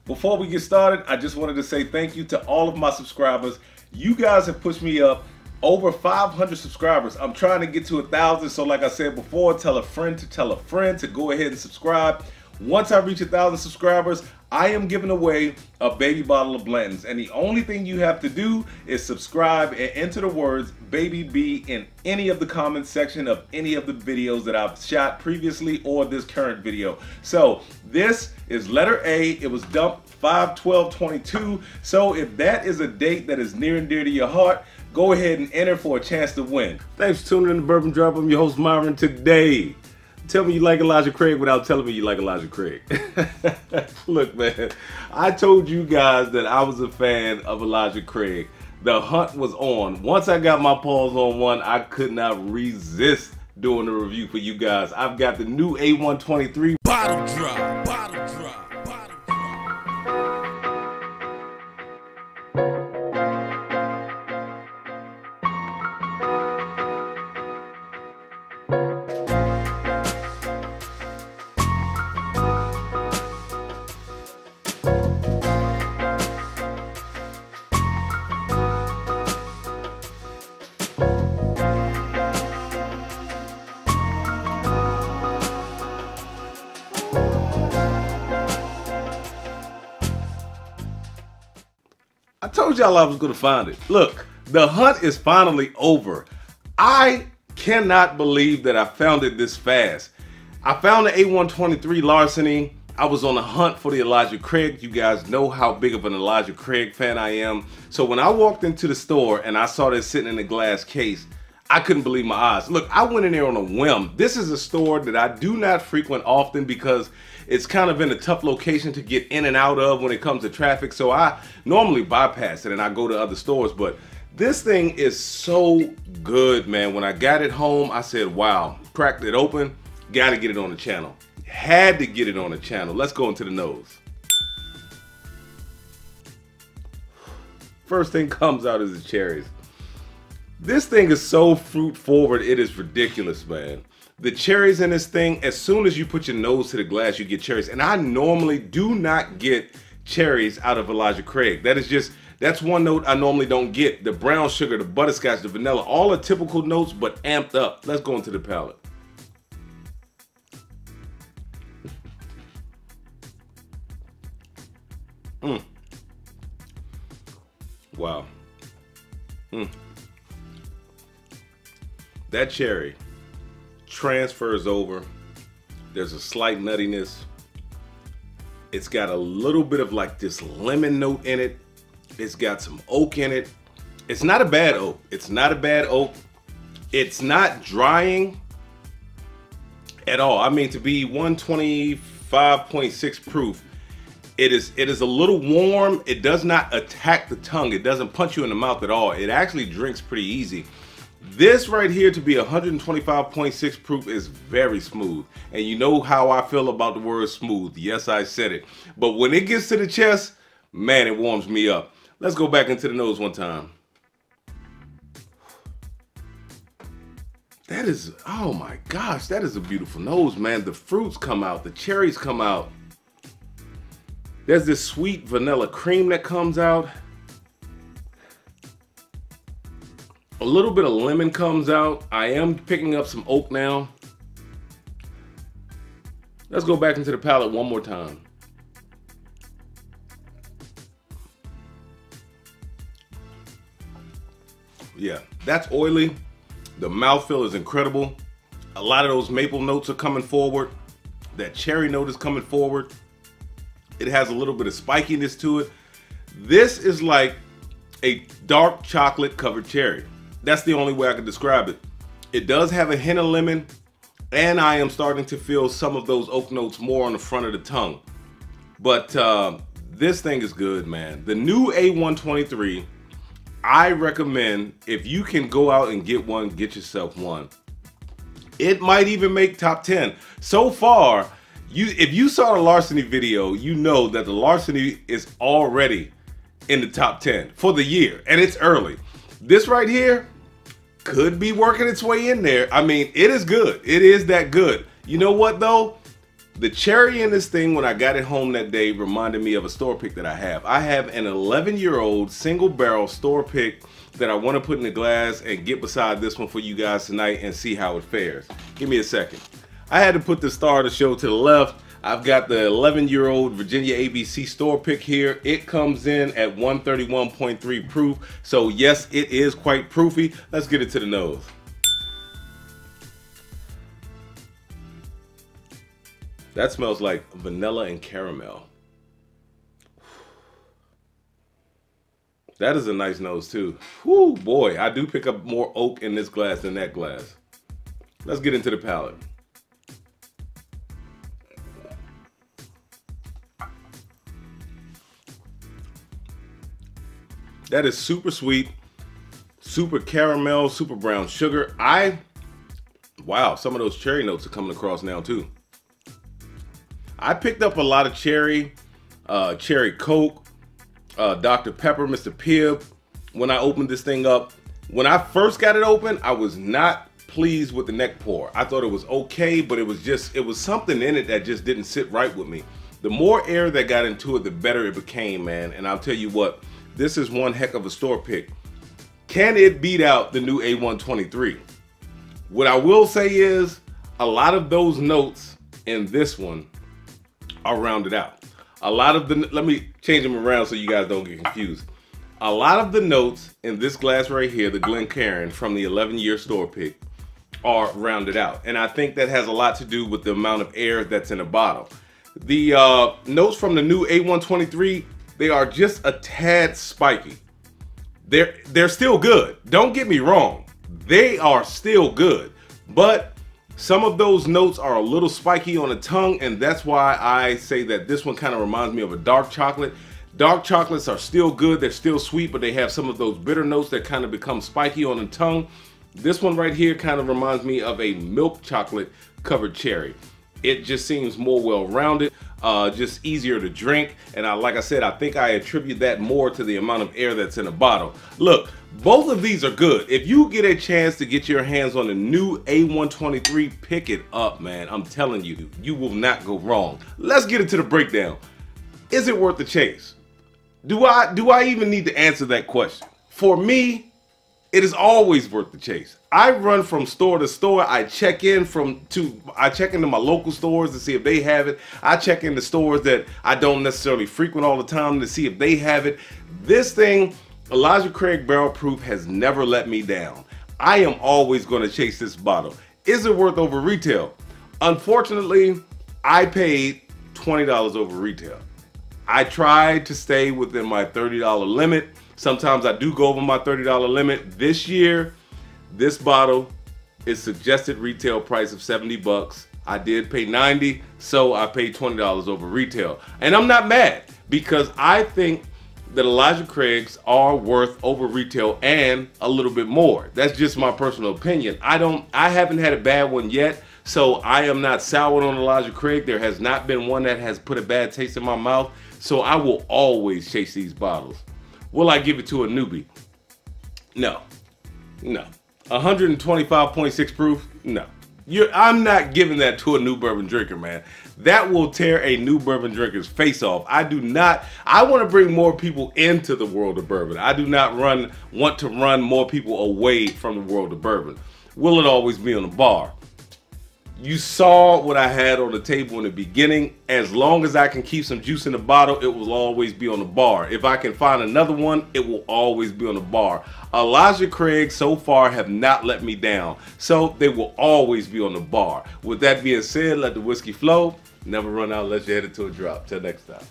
Before we get started, I just wanted to say thank you to all of my subscribers. You guys have pushed me up over 500 subscribers. I'm trying to get to 1,000, so like I said before, tell a friend to go ahead and subscribe. Once I reach 1,000 subscribers, I am giving away a baby bottle of Blanton's, and the only thing you have to do is subscribe and enter the words Baby B in any of the comments section of any of the videos that I've shot previously or this current video. So this is letter A. It was dumped 5/12/22. So if that is a date that is near and dear to your heart, go ahead and enter for a chance to win. Thanks for tuning in to Bourbon Drop. I'm your host, Myron. Today, tell me you like Elijah Craig without telling me you like Elijah Craig. Look, man, I told you guys that I was a fan of Elijah Craig. The hunt was on. Once I got my paws on one, I could not resist doing a review for you guys. I've got the new A123 bottle drop. I told y'all I was gonna find it. Look, the hunt is finally over. I cannot believe that I found it this fast. I found the A123 larceny. I was on a hunt for the Elijah Craig. You guys know how big of an Elijah Craig fan I am. So when I walked into the store and I saw this sitting in a glass case, I couldn't believe my eyes. Look, I went in there on a whim. This is a store that I do not frequent often because it's kind of in a tough location to get in and out of when it comes to traffic. So I normally bypass it and I go to other stores. But this thing is so good, man. When I got it home, I said, wow, cracked it open, got to get it on the channel. Had to get it on the channel. Let's go into the nose. First thing comes out is the cherries. This thing is so fruit forward, it is ridiculous, man. The cherries in this thing, as soon as you put your nose to the glass, you get cherries. And I normally do not get cherries out of Elijah Craig. That's one note I normally don't get. The brown sugar, the butterscotch, the vanilla, all the typical notes, but amped up. Let's go into the palate. Wow. That cherry transfers over. There's a slight nuttiness. It's got a little bit of like this lemon note in it. It's got some oak in it. It's not a bad oak. It's not a bad oak. It's not drying at all. I mean, to be 125.6 proof, it is a little warm. It does not attack the tongue. It doesn't punch you in the mouth at all. It actually drinks pretty easy. This right here to be 125.6 proof is very smooth. And you know how I feel about the word smooth. Yes, I said it. But when it gets to the chest, man, it warms me up. Let's go back into the nose one time. That is, oh my gosh, that is a beautiful nose, man. The fruits come out, the cherries come out. There's this sweet vanilla cream that comes out. A little bit of lemon comes out. I am picking up some oak now. Let's go back into the palate one more time. Yeah, that's oily. The mouthfeel is incredible. A lot of those maple notes are coming forward. That cherry note is coming forward. It has a little bit of spikiness to it. This is like a dark chocolate covered cherry. That's the only way I can describe it. It does have a hint of lemon, and I am starting to feel some of those oak notes more on the front of the tongue. But this thing is good, man. The new A123, I recommend, if you can go out and get one, get yourself one. It might even make top 10. So far, if you saw the larceny video, you know that the larceny is already in the top 10 for the year, and it's early. This right here could be working its way in there. I mean, it is good. It is that good. You know what though? The cherry in this thing when I got it home that day reminded me of a store pick that I have. I have an 11-year-old single barrel store pick that I want to put in the glass and get beside this one for you guys tonight and see how it fares. Give me a second. I had to put the star of the show to the left. I've got the 11-year-old Virginia ABC store pick here. It comes in at 131.3 proof. So yes, it is quite proofy. Let's get it to the nose. That smells like vanilla and caramel. That is a nice nose too. Whoo, boy, I do pick up more oak in this glass than that glass. Let's get into the palate. That is super sweet, super caramel, super brown sugar. Wow, some of those cherry notes are coming across now too. I picked up a lot of cherry, cherry Coke, Dr. Pepper, Mr. Pibb when I opened this thing up. When I first got it open, I was not pleased with the neck pour. I thought it was okay, but it was something in it that just didn't sit right with me. The more air that got into it, the better it became, man. And I'll tell you what, this is one heck of a store pick. Can it beat out the new A123? What I will say is a lot of those notes in this one are rounded out. A lot of the, let me change them around so you guys don't get confused. A lot of the notes in this glass right here, the Glencairn from the 11-year store pick, are rounded out. And I think that has a lot to do with the amount of air that's in a bottle. The notes from the new A123, they are just a tad spiky. They're still good. Don't get me wrong. They are still good. But some of those notes are a little spiky on the tongue, and that's why I say that this one kind of reminds me of a dark chocolate. Dark chocolates are still good, they're still sweet, but they have some of those bitter notes that kind of become spiky on the tongue. This one right here kind of reminds me of a milk chocolate covered cherry. It just seems more well-rounded, just easier to drink, and like I said, I think I attribute that more to the amount of air that's in a bottle. Look, both of these are good. If you get a chance to get your hands on the new A123, pick it up, man. I'm telling you, you will not go wrong. Let's get into the breakdown. Is it worth the chase? Do I even need to answer that question? For me, it is always worth the chase. I run from store to store. I check into my local stores to see if they have it. I check into stores that I don't necessarily frequent all the time to see if they have it. This thing, Elijah Craig Barrel Proof, has never let me down. I am always going to chase this bottle. Is it worth over retail? Unfortunately, I paid $20 over retail. I tried to stay within my $30 limit. Sometimes I do go over my $30 limit. This year, this bottle is suggested retail price of 70 bucks. I did pay 90, so I paid $20 over retail. And I'm not mad because I think that Elijah Craig's are worth over retail and a little bit more. That's just my personal opinion. I haven't had a bad one yet, so I am not soured on Elijah Craig. There has not been one that has put a bad taste in my mouth, so I will always chase these bottles. Will I give it to a newbie? No. 125.6 proof? No. I'm not giving that to a new bourbon drinker, man. That will tear a new bourbon drinker's face off. I want to bring more people into the world of bourbon. I do not want to run more people away from the world of bourbon. Will it always be on the bar? You saw what I had on the table in the beginning. As long as I can keep some juice in the bottle, it will always be on the bar. If I can find another one, it will always be on the bar. Elijah Craig so far have not let me down, so they will always be on the bar. With that being said, let the whiskey flow. Never run out unless you're headed to a drop. Till next time.